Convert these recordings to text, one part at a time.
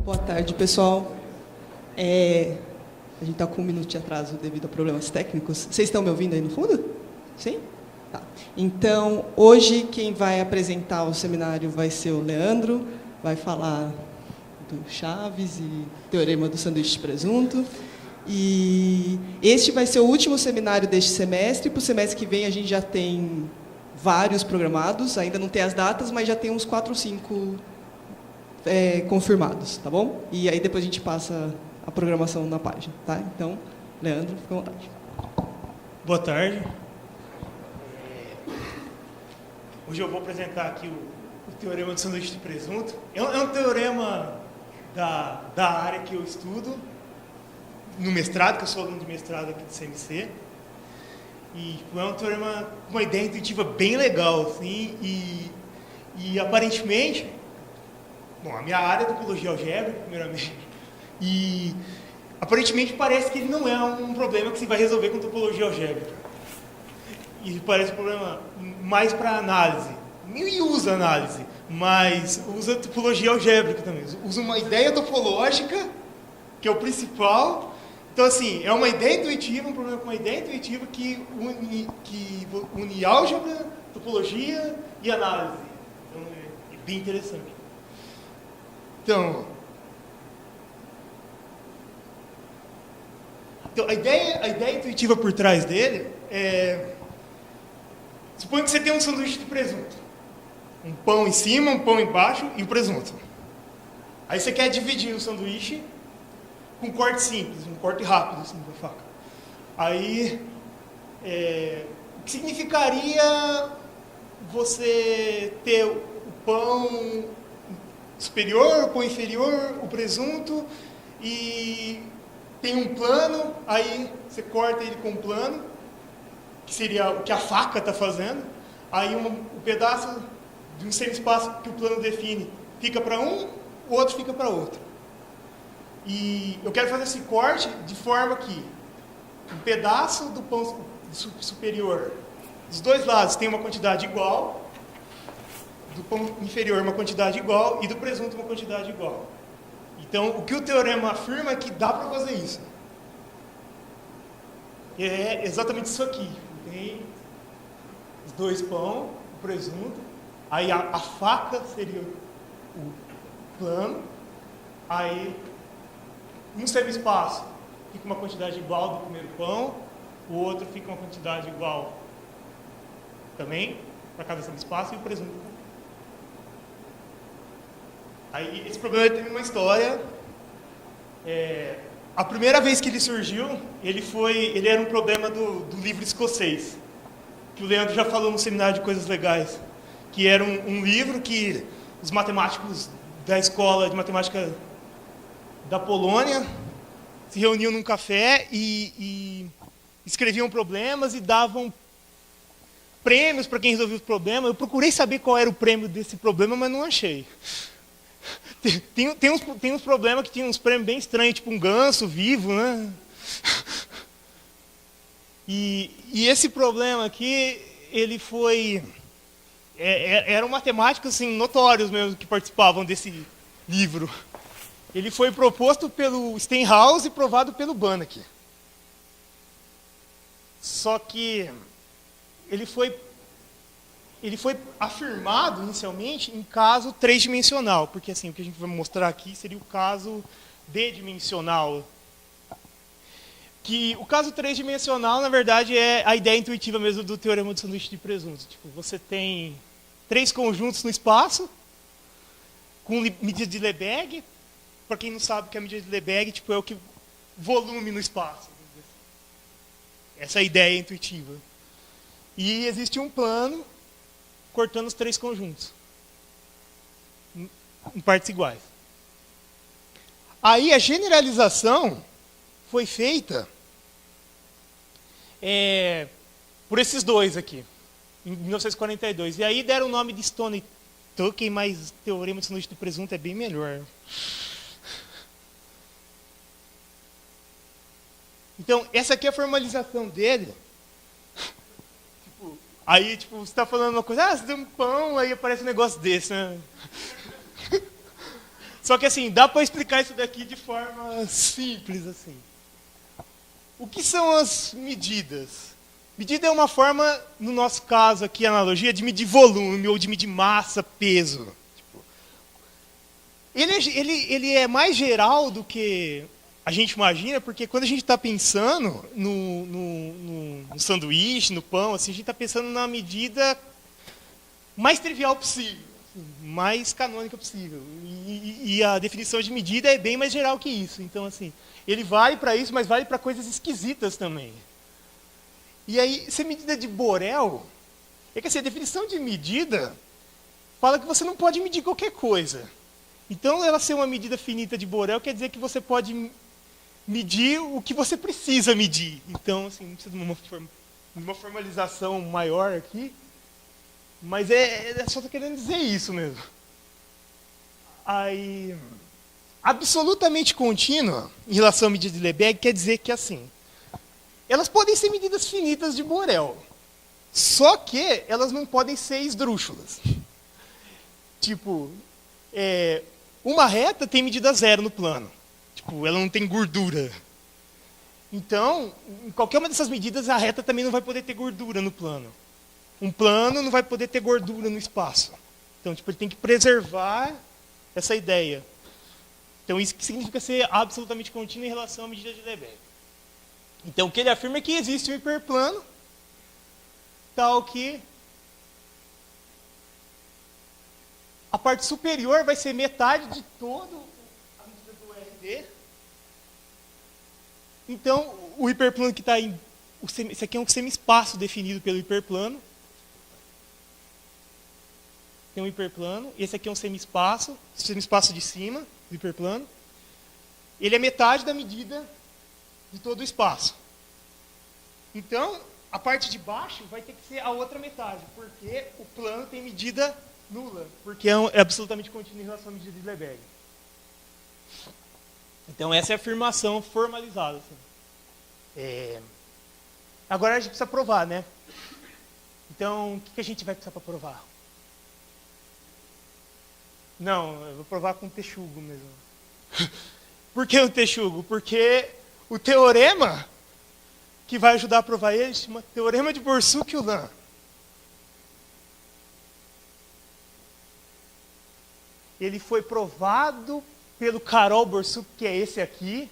Boa tarde, pessoal. A gente está com 1 minuto de atraso devido a problemas técnicos. Vocês estão me ouvindo aí no fundo? Sim? Tá. Então, hoje quem vai apresentar o seminário vai ser o Leandro, vai falar do Chaves e Teorema do Sanduíche de Presunto. E este vai ser o último seminário deste semestre. Para o semestre que vem a gente já tem vários programados, ainda não tem as datas, mas já tem uns 4 ou 5 confirmados, tá bom? E aí depois a gente passa a programação na página, tá? Então, Leandro, fica à vontade. Boa tarde. Hoje eu vou apresentar aqui o Teorema do Sanduíche de Presunto. É um teorema da área que eu estudo no mestrado, que eu sou aluno de mestrado aqui do CMC. E é um teorema com uma ideia intuitiva bem legal, assim, e aparentemente, bom, a minha área é topologia algébrica, primeiramente, e aparentemente parece que ele não é um problema que se vai resolver com topologia algébrica. E parece um problema mais para análise. E usa análise, mas usa topologia algébrica também. Usa uma ideia topológica, que é o principal. Então, assim, é uma ideia intuitiva, um problema com uma ideia intuitiva que une álgebra, topologia e análise. Então, é bem interessante. Então a ideia intuitiva por trás dele é... Suponha que você tem um sanduíche de presunto. Um pão em cima, um pão embaixo e o presunto. Aí você quer dividir o sanduíche com um corte simples, um corte rápido, assim, com a faca. Aí, o que significaria você ter o pão superior, o pão inferior, o presunto, e tem um plano, aí você corta ele com um plano, que seria o que a faca está fazendo, aí o pedaço de um semi-espaço que o plano define fica para um, o outro fica para outro. E eu quero fazer esse corte de forma que um pedaço do pão superior, dos dois lados, tem uma quantidade igual, do pão inferior uma quantidade igual e do presunto uma quantidade igual. Então, o que o teorema afirma é que dá para fazer isso. É exatamente isso aqui. Tem os dois pão, o presunto, aí a faca seria o plano, aí um semi-espaço fica uma quantidade igual do primeiro pão, o outro fica uma quantidade igual também para cada semi-espaço e o presunto. Aí esse problema tem uma história. A primeira vez que ele surgiu, ele era um problema do livro escocês, que o Leandro já falou no seminário de Coisas Legais, que era um livro que os matemáticos da escola de matemática da Polônia se reuniam num café e escreviam problemas e davam prêmios para quem resolvia o problema. Eu procurei saber qual era o prêmio desse problema, mas não achei. Tem uns problemas que tinham uns prêmios bem estranhos, tipo um ganso vivo, né? E esse problema aqui, ele foi... eram matemáticos assim, notórios mesmo que participavam desse livro. Ele foi proposto pelo Steinhaus e provado pelo Banach. Só que ele foi afirmado inicialmente em caso três-dimensional, porque assim, o que a gente vai mostrar aqui seria o caso D-dimensional. Que o caso três-dimensional, na verdade, é a ideia intuitiva mesmo do teorema do sanduíche de presunto. Tipo, você tem 3 conjuntos no espaço, com medida de Lebesgue. Para quem não sabe o que é a medida de Lebesgue, tipo, é o que volume no espaço. Essa é a ideia intuitiva. E existe um plano cortando os 3 conjuntos em partes iguais. Aí a generalização foi feita por esses dois aqui, em 1942. E aí deram o nome de Stone e Tuckey, mas o teorema do sanduíche de presunto é bem melhor. Então, essa aqui é a formalização dele. Aí, tipo, você está falando uma coisa, você tem um pão, aí aparece um negócio desse, né? Só que assim, dá para explicar isso daqui de forma simples assim. O que são as medidas? Medida é uma forma, no nosso caso aqui, a analogia, de medir volume ou de medir massa, peso. Ele é mais geral do que a gente imagina, porque quando a gente está pensando no sanduíche, no pão, assim, a gente está pensando na medida mais trivial possível, mais canônica possível. E a definição de medida é bem mais geral que isso. Então, assim, ele vale para isso, mas vale para coisas esquisitas também. E aí, se medida de Borel, é que assim, a definição de medida fala que você não pode medir qualquer coisa. Então, ela ser uma medida finita de Borel quer dizer que você pode medir o que você precisa medir. Então, assim, não precisa de uma formalização maior aqui, mas só estou querendo dizer isso mesmo. Aí, absolutamente contínua em relação à medida de Lebesgue quer dizer que, assim, elas podem ser medidas finitas de Borel, só que elas não podem ser esdrúxulas. Tipo, uma reta tem medida zero no plano. Tipo, ela não tem gordura. Então, em qualquer uma dessas medidas, a reta também não vai poder ter gordura no plano. Um plano não vai poder ter gordura no espaço. Então, tipo, ele tem que preservar essa ideia. Então, isso que significa ser absolutamente contínuo em relação à medida de Lebesgue. Então, o que ele afirma é que existe um hiperplano, tal que a parte superior vai ser metade de todo a medida do RD. Então, o hiperplano que está em... Esse aqui é um semi-espaço definido pelo hiperplano. Tem um hiperplano. Esse aqui é um semi-espaço de cima do hiperplano. Ele é metade da medida de todo o espaço. Então, a parte de baixo vai ter que ser a outra metade, porque o plano tem medida nula, porque é absolutamente contínuo em relação à medida de Lebesgue. Então, essa é a afirmação formalizada. Assim. Agora a gente precisa provar, né? Então, o que a gente vai precisar para provar? Não, eu vou provar com o texugo mesmo. Por que o texugo? Porque o teorema que vai ajudar a provar ele se chama Teorema de Borsuk-Ulam. Ele foi provado pelo Karol Borsuk, que é esse aqui.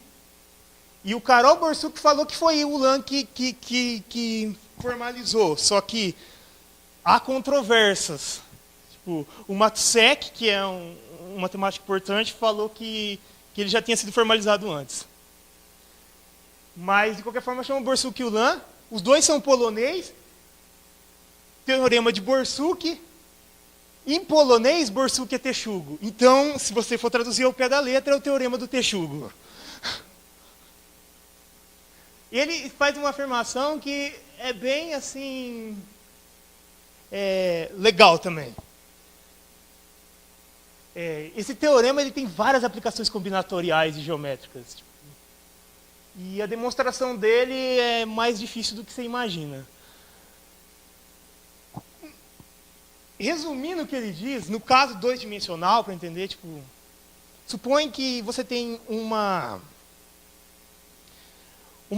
E o Karol Borsuk falou que foi o Ulam que formalizou. Só que há controvérsias. Tipo, o Matusek, que é um matemático importante, falou que ele já tinha sido formalizado antes. Mas, de qualquer forma, chama Borsuk-Ulam. Os dois são polonês. Teorema de Borsuk. Em polonês, Borsuk é texugo. Então, se você for traduzir ao pé da letra, é o teorema do texugo. Ele faz uma afirmação que é bem, assim, legal também. Esse teorema ele tem várias aplicações combinatoriais e geométricas. E a demonstração dele é mais difícil do que você imagina. Resumindo o que ele diz, no caso 2-dimensional, para entender, tipo, supõe que você tem uma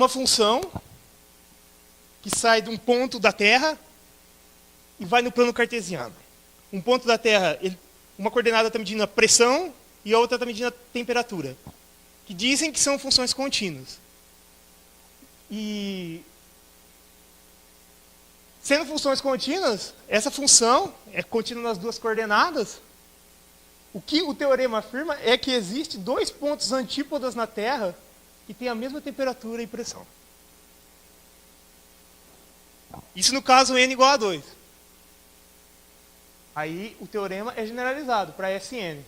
função que sai de um ponto da Terra e vai no plano cartesiano. Um ponto da Terra, uma coordenada está medindo a pressão e a outra está medindo a temperatura, que dizem que são funções contínuas. E, sendo funções contínuas, essa função é contínua nas duas coordenadas. O que o teorema afirma é que existe dois pontos antípodas na Terra que têm a mesma temperatura e pressão. Isso no caso n igual a 2. Aí o teorema é generalizado para Sn.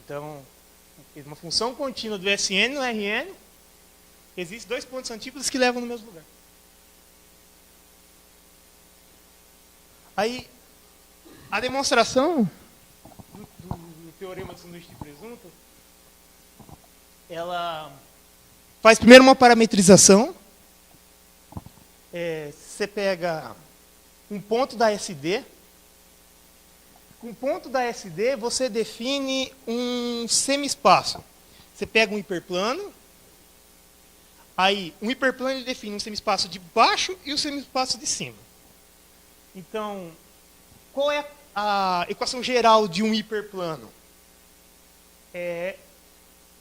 Então, uma função contínua do Sn no Rn, existem dois pontos antípodas que levam no mesmo lugar. Aí, a demonstração do teorema de sanduíche de presunto, ela faz primeiro uma parametrização. Você pega um ponto da SD, Com o ponto da SD, você define um semi-espaço. Você pega um hiperplano, aí um hiperplano ele define um semi-espaço de baixo e o semi-espaço de cima. Então, qual é a equação geral de um hiperplano? É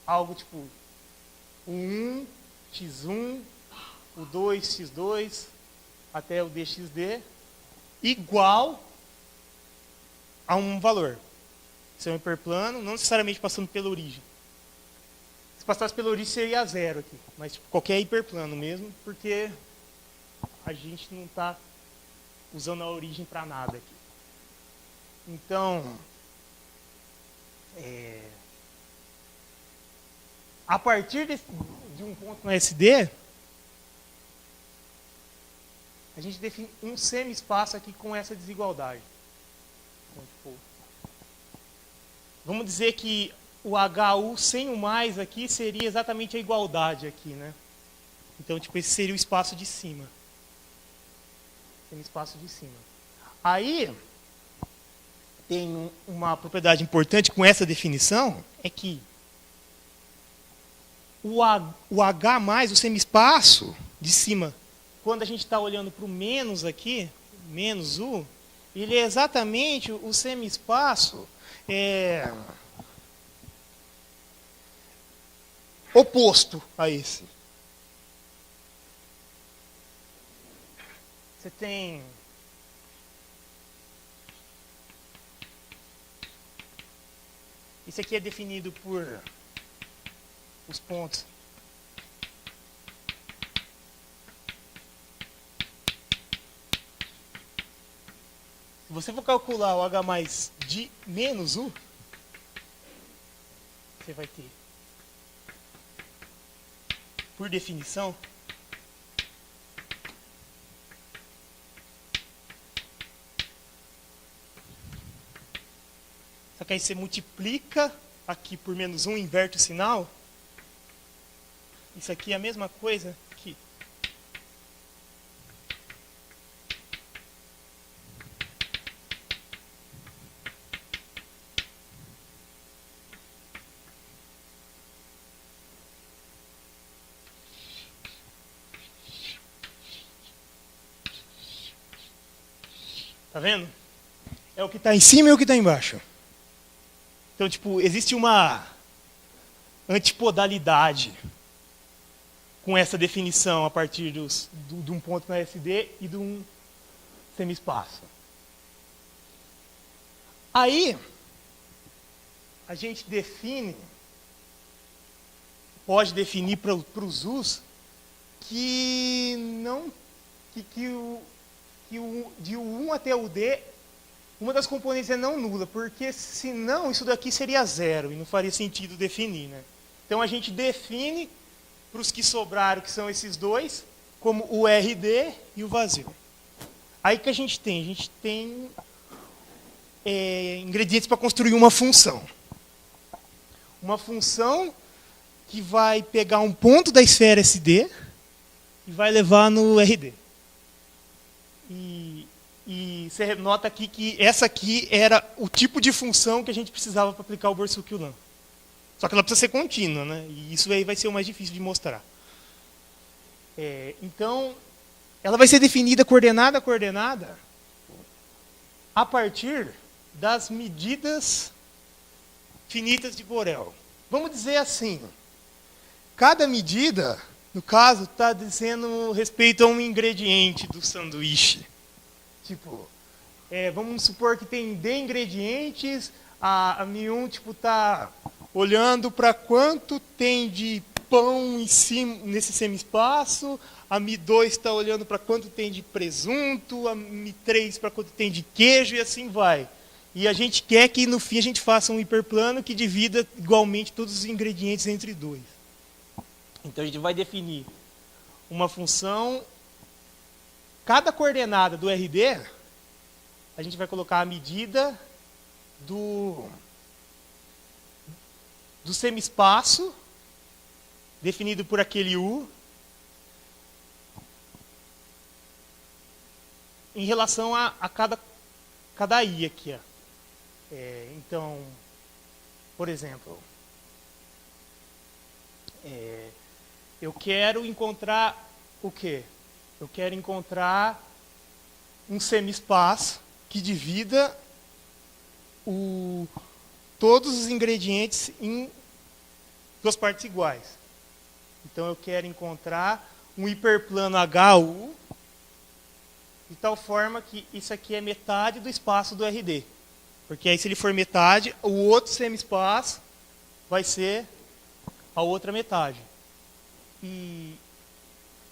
algo tipo o 1, x1, o 2, x2, até o dxd, igual a um valor. Isso é um hiperplano, não necessariamente passando pela origem. Se passasse pela origem seria zero aqui, mas tipo, qualquer hiperplano mesmo, porque a gente não está usando a origem para nada aqui. Então, a partir de um ponto no SD, a gente define um semi-espaço aqui com essa desigualdade. Então, tipo, vamos dizer que o HU sem o mais aqui seria exatamente a igualdade aqui, né? Então, tipo, esse seria o espaço de cima. Semi-espaço de cima. Aí, tem uma propriedade importante com essa definição, é que o H+, o semi-espaço de cima, quando a gente está olhando para o menos aqui, menos U, ele é exatamente o semi-espaço oposto a esse. Você tem isso aqui é definido por os pontos. Se você for calcular o H mais de menos U, você vai ter, por definição, só que aí você multiplica aqui por menos 1, inverte o sinal. Isso aqui é a mesma coisa que tá vendo? É o que está em cima e o que está embaixo. Então, tipo, existe uma antipodalidade com essa definição a partir de um ponto na SD e de um semi-espaço. Aí, a gente pode definir para os U's que de U1 até o D, uma das componentes é não nula, porque senão isso daqui seria zero e não faria sentido definir, né? Então a gente define para os que sobraram, que são esses dois, como o RD e o vazio. Aí que a gente tem? A gente tem ingredientes para construir uma função. Uma função que vai pegar um ponto da esfera SD e vai levar no RD. E você nota aqui que essa aqui era o tipo de função que a gente precisava para aplicar o Borsuk-Ulam. Só que ela precisa ser contínua, né? E isso aí vai ser o mais difícil de mostrar. Então, ela vai ser definida coordenada a coordenada a partir das medidas finitas de Borel. Vamos dizer assim, cada medida, no caso, está dizendo respeito a um ingrediente do sanduíche. Tipo, vamos supor que tem D ingredientes, a Mi1 está olhando para quanto tem de pão em cima, nesse semi-espaço, a Mi2 está olhando para quanto tem de presunto, a Mi3 para quanto tem de queijo e assim vai. E a gente quer que no fim a gente faça um hiperplano que divida igualmente todos os ingredientes entre dois. Então a gente vai definir uma função. Cada coordenada do RD, a gente vai colocar a medida do semi-espaço, definido por aquele U, em relação a cada I aqui. Ó. Então, por exemplo, eu quero encontrar o quê? Eu quero encontrar um semi-espaço que divida todos os ingredientes em duas partes iguais. Então eu quero encontrar um hiperplano HU de tal forma que isso aqui é metade do espaço do RD. Porque aí se ele for metade, o outro semi-espaço vai ser a outra metade. E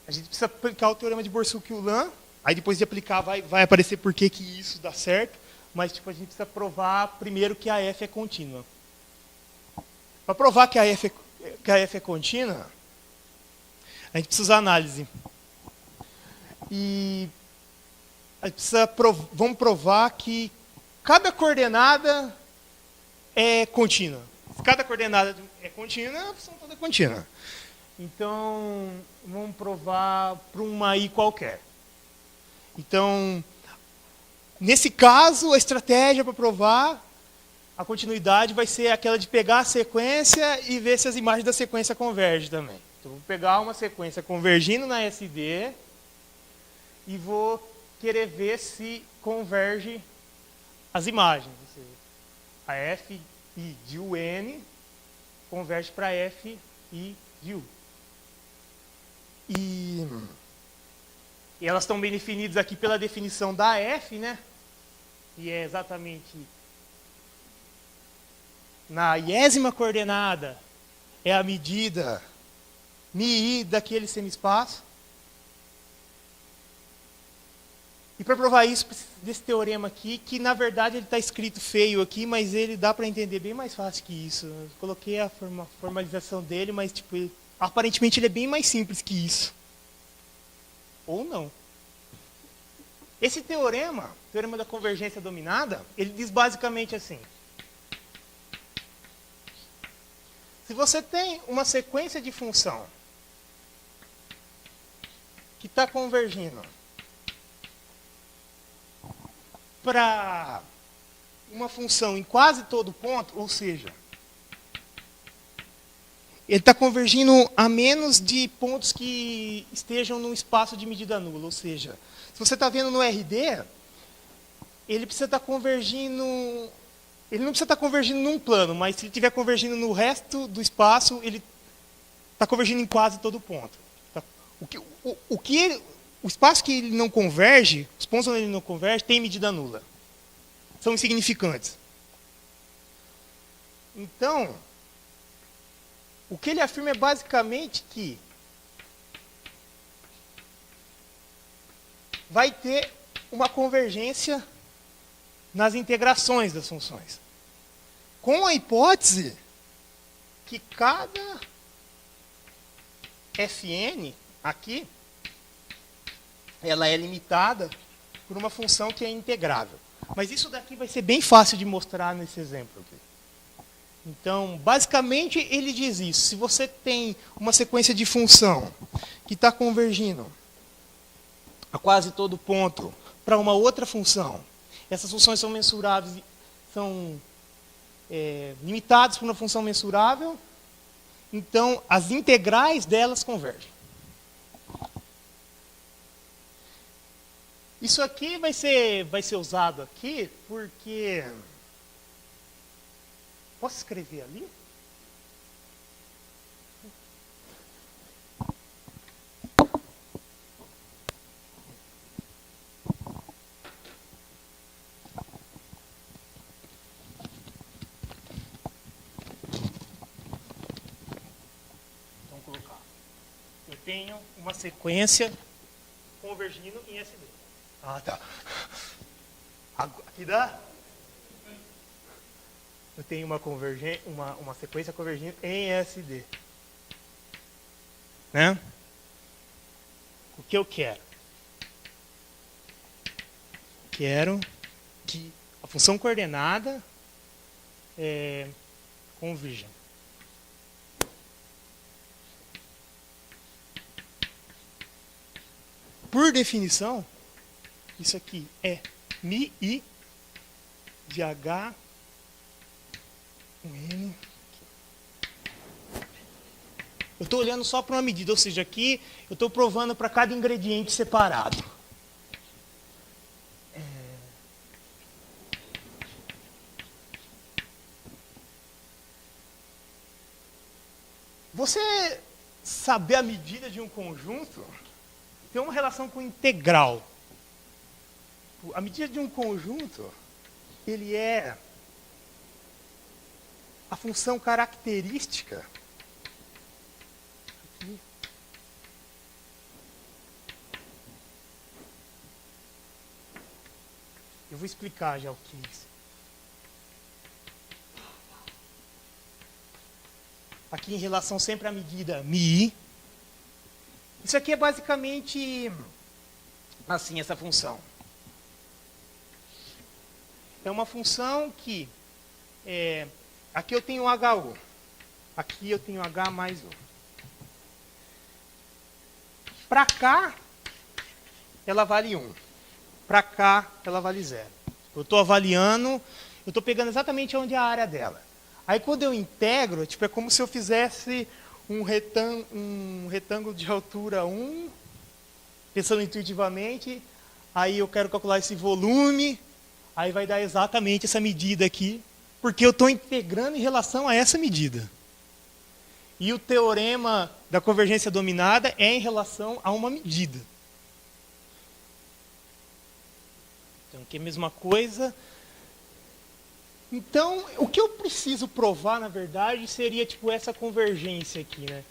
a gente precisa aplicar o teorema de Borsuk-Ulam. Aí depois de aplicar vai aparecer por que isso dá certo. Mas tipo, a gente precisa provar primeiro que a F é contínua. Para provar que a F é contínua, a gente precisa usar análise. E a gente precisa vamos provar que cada coordenada é contínua. Se cada coordenada é contínua, a função toda é contínua. Então, vamos provar para uma I qualquer. Então, nesse caso, a estratégia para provar a continuidade vai ser aquela de pegar a sequência e ver se as imagens da sequência convergem também. Então, vou pegar uma sequência convergindo na SD e vou querer ver se converge as imagens. Ou seja, a F I de UN converge para F I de U. E elas estão bem definidas aqui pela definição da F, né? E é exatamente na iésima coordenada é a medida μi daquele semi-espaço. E para provar isso, desse teorema aqui, que na verdade ele está escrito feio aqui, mas ele dá para entender bem mais fácil que isso. Eu coloquei a formalização dele, mas tipo, aparentemente ele é bem mais simples que isso. Ou não. Esse teorema, o teorema da convergência dominada, ele diz basicamente assim. Se você tem uma sequência de função que está convergindo para uma função em quase todo ponto, ou seja, ele está convergindo a menos de pontos que estejam num espaço de medida nula. Ou seja, se você está vendo no RD, ele precisa estar convergindo. Ele não precisa estar convergindo num plano, mas se ele estiver convergindo no resto do espaço, ele está convergindo em quase todo ponto. O espaço que ele não converge, os pontos onde ele não converge, tem medida nula. São insignificantes. Então, o que ele afirma é basicamente que vai ter uma convergência nas integrações das funções. Com a hipótese que cada Fn aqui, ela é limitada por uma função que é integrável. Mas isso daqui vai ser bem fácil de mostrar nesse exemplo aqui. Então, basicamente, ele diz isso. Se você tem uma sequência de função que está convergindo a quase todo ponto para uma outra função, essas funções são mensuráveis, são limitadas por uma função mensurável, então as integrais delas convergem. Isso aqui vai ser usado aqui porque... Posso escrever ali? Então, colocar. Eu tenho uma sequência convergindo em SD. Ah, tá. Aqui dá? Eu tenho uma sequência convergindo em SD. Né? O que eu quero? Quero que a função coordenada converja. Por definição, isso aqui é μi de H um N. Eu estou olhando só para uma medida, ou seja, aqui eu estou provando para cada ingrediente separado. Você saber a medida de um conjunto tem uma relação com integral. A medida de um conjunto, ele é a função característica. Aqui. Eu vou explicar já o que é isso. Aqui em relação sempre à medida μ. Isso aqui é basicamente assim, essa função. É uma função que aqui eu tenho HU. Aqui eu tenho H mais U. Para cá, ela vale 1. Para cá, ela vale 0. Eu estou avaliando, eu estou pegando exatamente onde é a área dela. Aí quando eu integro, é como se eu fizesse um retângulo de altura 1, pensando intuitivamente, aí eu quero calcular esse volume, aí vai dar exatamente essa medida aqui, porque eu estou integrando em relação a essa medida. E o teorema da convergência dominada é em relação a uma medida. Então, aqui é a mesma coisa. Então, o que eu preciso provar, na verdade, seria essa convergência aqui, né?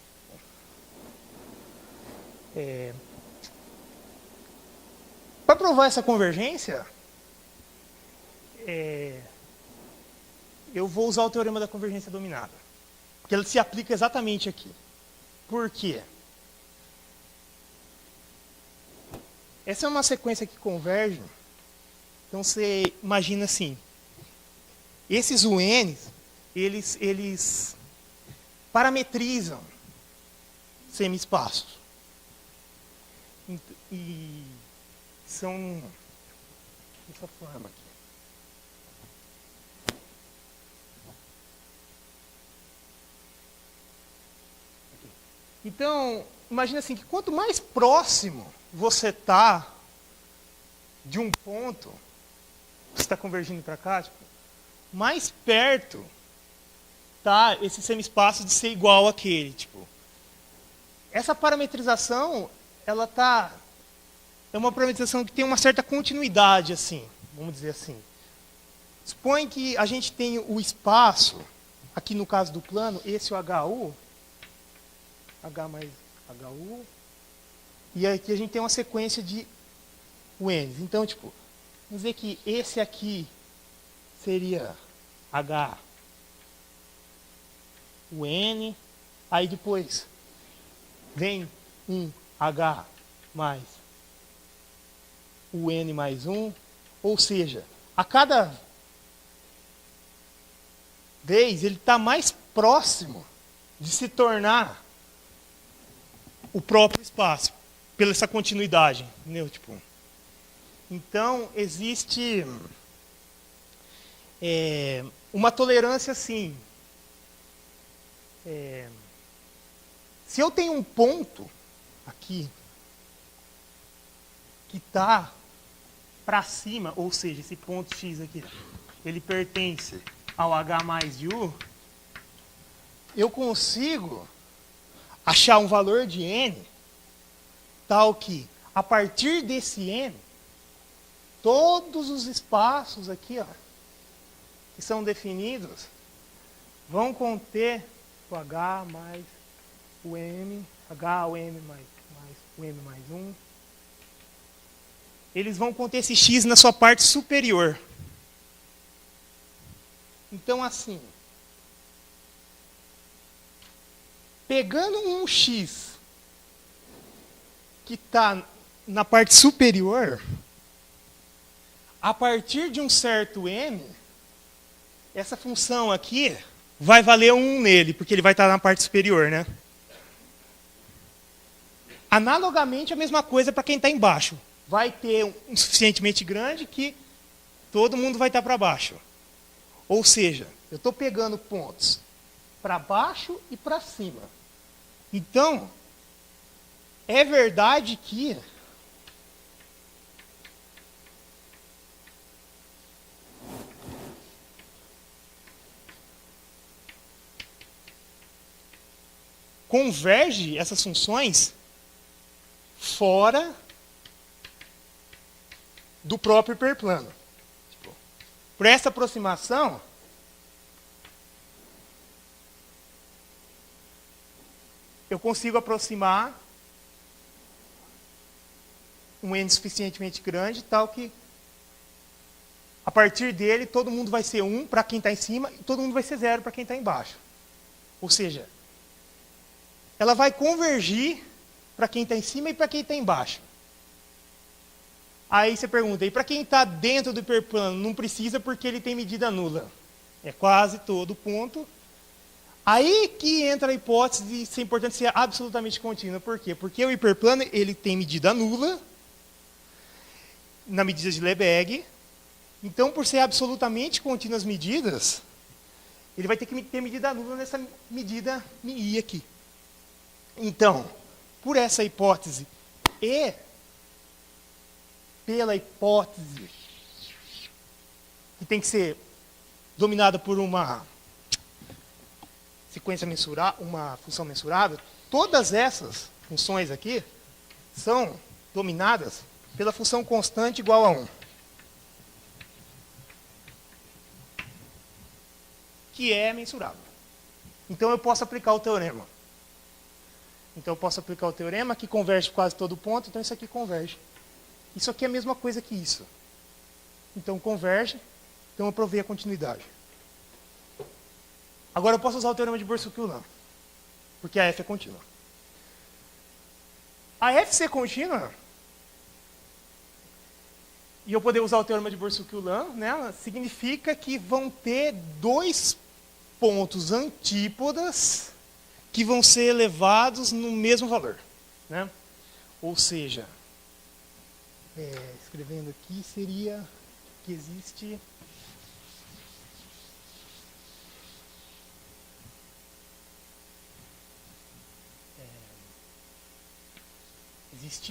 Para provar essa convergência, eu vou usar o teorema da convergência dominada. Porque ele se aplica exatamente aqui. Por quê? Essa é uma sequência que converge. Então, você imagina assim. Esses UNs, eles parametrizam semi-espaços. E são dessa forma aqui. Então, imagina assim, que quanto mais próximo você está de um ponto, você está convergindo para cá, mais perto está esse semi-espaço de ser igual àquele. Essa parametrização, é uma parametrização que tem uma certa continuidade, assim, vamos dizer assim. Supõe que a gente tem o espaço, aqui no caso do plano, esse é o HU, H mais HU, e aqui a gente tem uma sequência de UNs. Então, vamos dizer que esse aqui seria H, o N, aí depois vem um H mais o N mais 1, ou seja, a cada vez ele está mais próximo de se tornar o próprio espaço, pela essa continuidade. Entendeu? Então, existe uma tolerância assim. Se eu tenho um ponto aqui que está para cima, ou seja, esse ponto X aqui, ele pertence ao H mais U, eu consigo achar um valor de N tal que, a partir desse N, todos os espaços aqui, que são definidos, vão conter o H mais o M, H, o M mais o M mais 1. Eles vão conter esse X na sua parte superior. Então, assim, pegando um X que está na parte superior, a partir de um certo M, essa função aqui vai valer 1 nele, porque ele vai estar na parte superior, né? Analogamente, a mesma coisa para quem está embaixo. Vai ter um suficientemente grande que todo mundo vai estar para baixo. Ou seja, Eu estou pegando pontos para baixo e para cima. Então, é verdade que converge essas funções fora do próprio hiperplano. Por essa aproximação, eu consigo aproximar um n suficientemente grande, tal que, a partir dele, todo mundo vai ser 1 para quem está em cima e todo mundo vai ser 0 para quem está embaixo. Ou seja, ela vai convergir para quem está em cima e para quem está embaixo. Aí você pergunta, e para quem está dentro do hiperplano? Não precisa porque ele tem medida nula. É quase todo ponto. Aí que entra a hipótese de ser importante ser absolutamente contínua. Por quê? Porque o hiperplano ele tem medida nula na medida de Lebesgue. Então, por ser absolutamente contínua as medidas, ele vai ter que ter medida nula nessa medida I aqui. Então, por essa hipótese e pela hipótese que tem que ser dominada por uma sequência mensurável, uma função mensurável, todas essas funções aqui são dominadas pela função constante igual a 1. Que é mensurável. Então eu posso aplicar o teorema. Então eu posso aplicar o teorema que converge quase todo ponto, então isso aqui converge. Isso aqui é a mesma coisa que isso. Então converge, então eu provei a continuidade. Agora eu posso usar o teorema de Borsuk-Ulam, porque a F é contínua. A F ser contínua, e eu poder usar o teorema de Borsuk-Ulam nela, significa que vão ter dois pontos antípodas que vão ser elevados no mesmo valor. Né? Ou seja, escrevendo aqui, seria que existe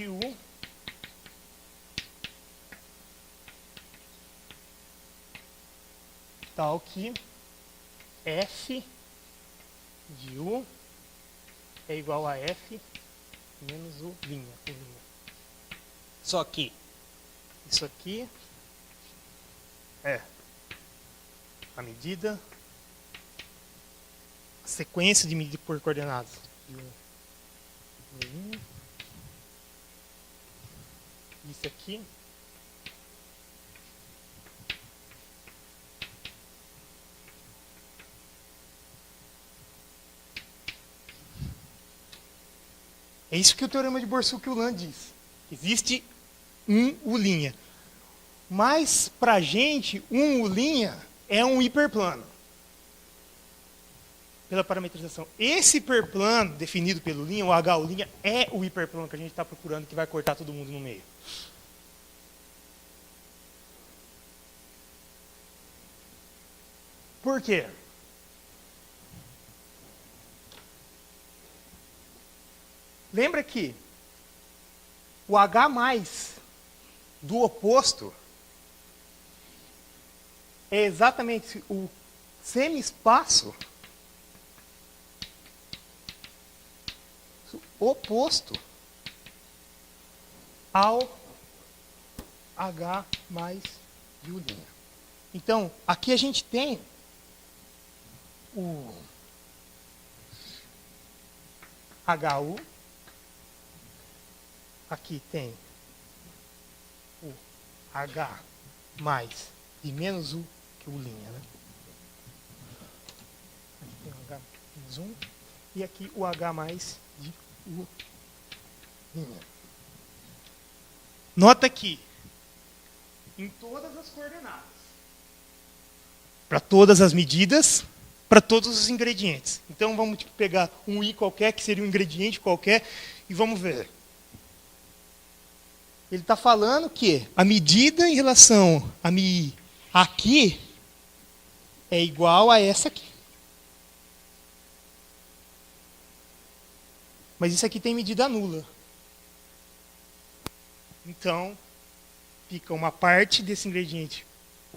U tal que F de U é igual a F menos U linha. Só que isso aqui é a medida, a sequência de medida por coordenadas de U linha. Isso aqui é isso que o teorema de Borsuk-Ulam diz. Existe um U'. Mas, para a gente, um U' é um hiperplano. Pela parametrização. Esse hiperplano, definido pelo U', o H', é o hiperplano que a gente está procurando, que vai cortar todo mundo no meio. Por quê? Lembra que o H+ do oposto é exatamente o semi-espaço oposto ao H de U'. Então, aqui a gente tem o HU, aqui tem o H de menos U que U', né? Aqui tem o H menos 1 e aqui o H de U'. Nota que em todas as coordenadas, para todas as medidas, para todos os ingredientes. Então vamos pegar um I qualquer, que seria um ingrediente qualquer, e vamos ver. Ele está falando que a medida em relação a Mi aqui é igual a essa aqui. Mas isso aqui tem medida nula. Então, fica uma parte desse ingrediente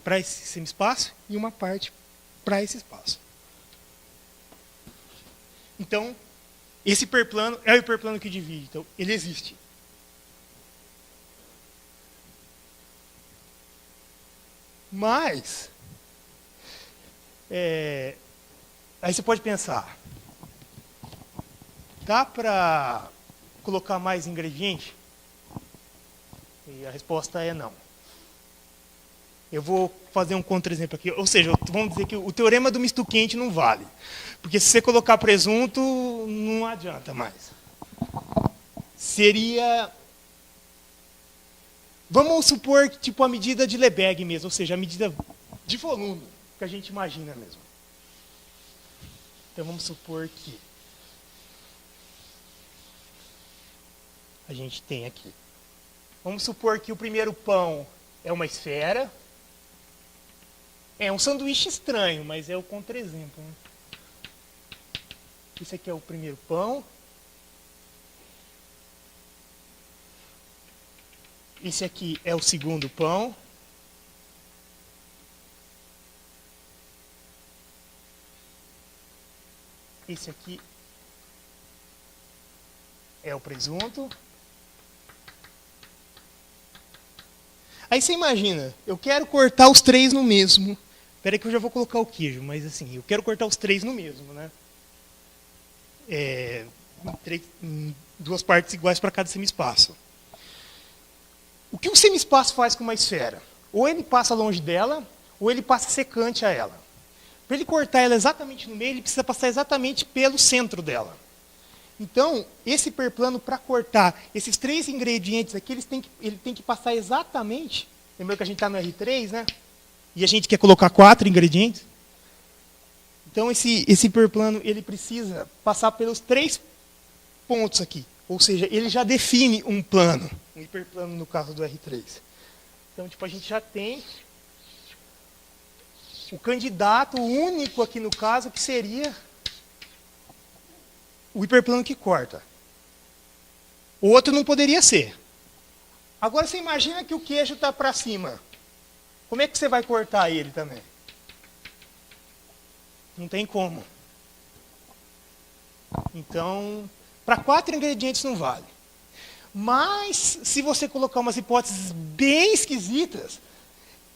para esse semi-espaço e uma parte para esse espaço. Então, esse hiperplano é o hiperplano que divide. Então, ele existe. Mas, aí você pode pensar, dá para colocar mais ingrediente? E a resposta é não. Eu vou fazer um contra-exemplo aqui. Ou seja, vamos dizer que o teorema do misto quente não vale. Porque se você colocar presunto, não adianta mais. Seria... Vamos supor que tipo a medida de Lebesgue mesmo, ou seja, a medida de volume que a gente imagina mesmo. Então vamos supor que a gente tem aqui. Vamos supor que o primeiro pão é uma esfera. É um sanduíche estranho, mas é o contra-exemplo, né? Esse aqui é o primeiro pão. Esse aqui é o segundo pão. Esse aqui é o presunto. Aí você imagina, eu quero cortar os três no mesmo. Espera aí que eu já vou colocar o queijo, mas assim, eu quero cortar os três no mesmo, né? Em duas partes iguais para cada semi-espaço. O que um semi-espaço faz com uma esfera? Ou ele passa longe dela, ou ele passa secante a ela. Para ele cortar ela exatamente no meio, ele precisa passar exatamente pelo centro dela. Então, esse hiperplano, para cortar esses três ingredientes aqui, ele tem que passar exatamente... Lembra que a gente está no R3, né? E a gente quer colocar 4 ingredientes? Então, esse hiperplano ele precisa passar pelos 3 pontos aqui. Ou seja, ele já define um plano. Um hiperplano no caso do R3. Então, tipo, a gente já tem o candidato único aqui no caso, que seria o hiperplano que corta. O outro não poderia ser. Agora você imagina que o queijo está para cima. Como é que você vai cortar ele também? Não tem como. Então, para 4 ingredientes não vale. Mas, se você colocar umas hipóteses bem esquisitas,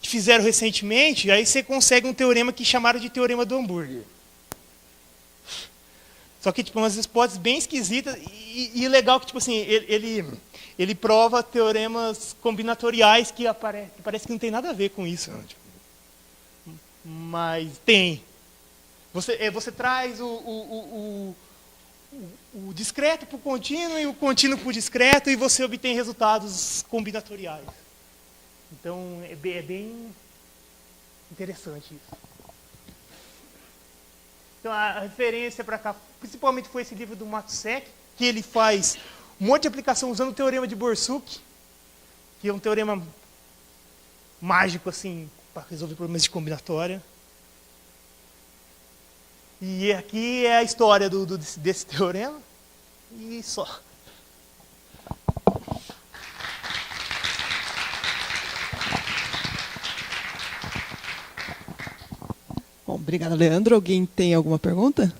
que fizeram recentemente, aí você consegue um teorema que chamaram de teorema do hambúrguer. Só que, tipo, umas hipóteses bem esquisitas e legal que, tipo assim, ele prova teoremas combinatoriais que parece que não tem nada a ver com isso. Né? Tipo, mas tem. Você traz o discreto para o contínuo e o contínuo para o discreto e você obtém resultados combinatoriais. Então, é bem interessante isso. Então, a referência para cá, principalmente foi esse livro do Matsusek, que ele faz um monte de aplicação usando o teorema de Borsuk, que é um teorema mágico, assim, para resolver problemas de combinatória. E aqui é a história desse teorema. E só. Bom, obrigada, Leandro. Alguém tem alguma pergunta?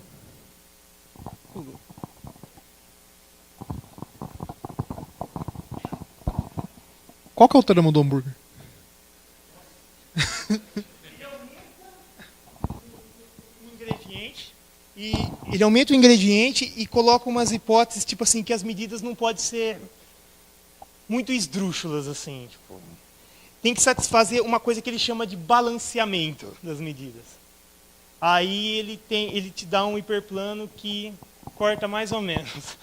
Qual que é o teorema do hambúrguer? Ele aumenta o ingrediente e coloca umas hipóteses, tipo assim, que as medidas não podem ser muito esdrúxulas, assim. Tipo, tem que satisfazer uma coisa que ele chama de balanceamento das medidas. Aí ele te dá um hiperplano que corta mais ou menos.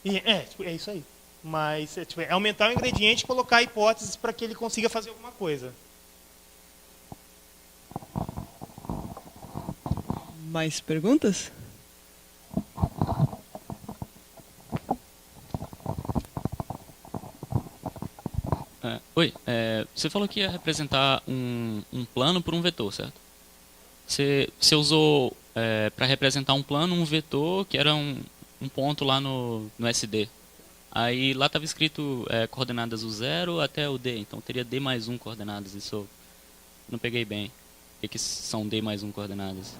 É isso aí. Mas é aumentar o ingrediente e colocar hipóteses para que ele consiga fazer alguma coisa. Mais perguntas? Oi, você falou que ia representar um plano por um vetor, certo? Você usou para representar um plano um vetor que era um ponto lá no SD. Aí lá estava escrito coordenadas do 0 até o D, então teria D mais 1 coordenadas. Isso eu não peguei bem. O que são D mais 1 coordenadas?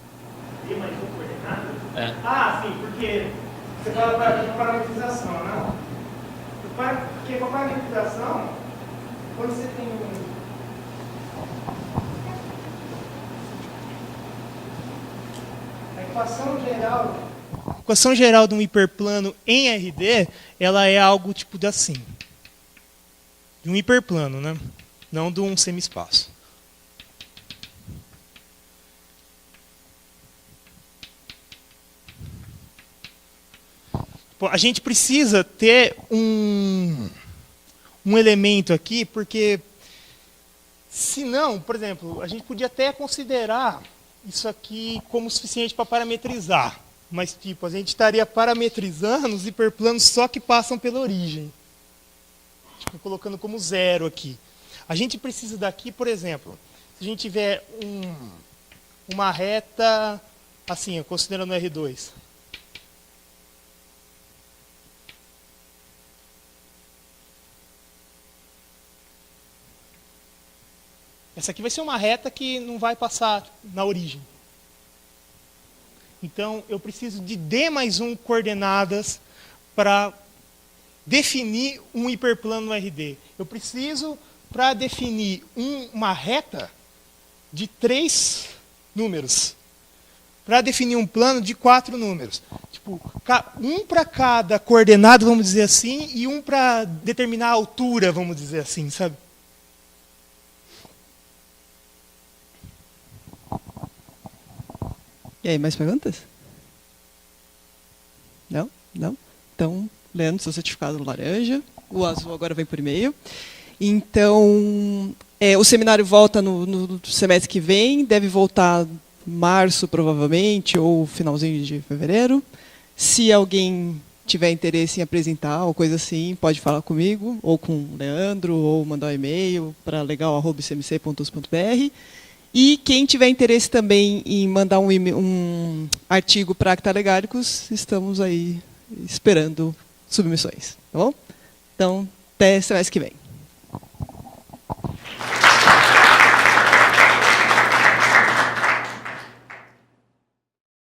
D mais 1 coordenadas? É. Ah, sim, porque você fala para parametrização, né? Porque com a parametrização, quando você tem a equação geral de um hiperplano em RD, ela é algo tipo de assim. De um hiperplano, né? Não de um semi-espaço. A gente precisa ter um elemento aqui, porque senão, por exemplo, a gente podia até considerar isso aqui como suficiente para parametrizar. Mas, tipo, a gente estaria parametrizando os hiperplanos só que passam pela origem. Tipo, colocando como 0 aqui. A gente precisa daqui, por exemplo, se a gente tiver uma reta, assim, considerando R2. Essa aqui vai ser uma reta que não vai passar na origem. Então, eu preciso de D mais 1 coordenadas para definir um hiperplano no RD. Eu preciso, para definir uma reta, de 3 números. Para definir um plano de 4 números. Tipo, um para cada coordenada, vamos dizer assim, e um para determinar a altura, vamos dizer assim, sabe? E aí, mais perguntas? Não? Não? Então, Leandro, seu certificado laranja. O azul agora vem por e-mail. Então, o seminário volta no semestre que vem, deve voltar em março, provavelmente, ou finalzinho de fevereiro. Se alguém tiver interesse em apresentar ou coisa assim, pode falar comigo, ou com o Leandro, ou mandar um e-mail para legal@cmc.us.br. E quem tiver interesse também em mandar um artigo para Acta Legalicus, estamos aí esperando submissões. Tá bom? Então, até semestre que vem.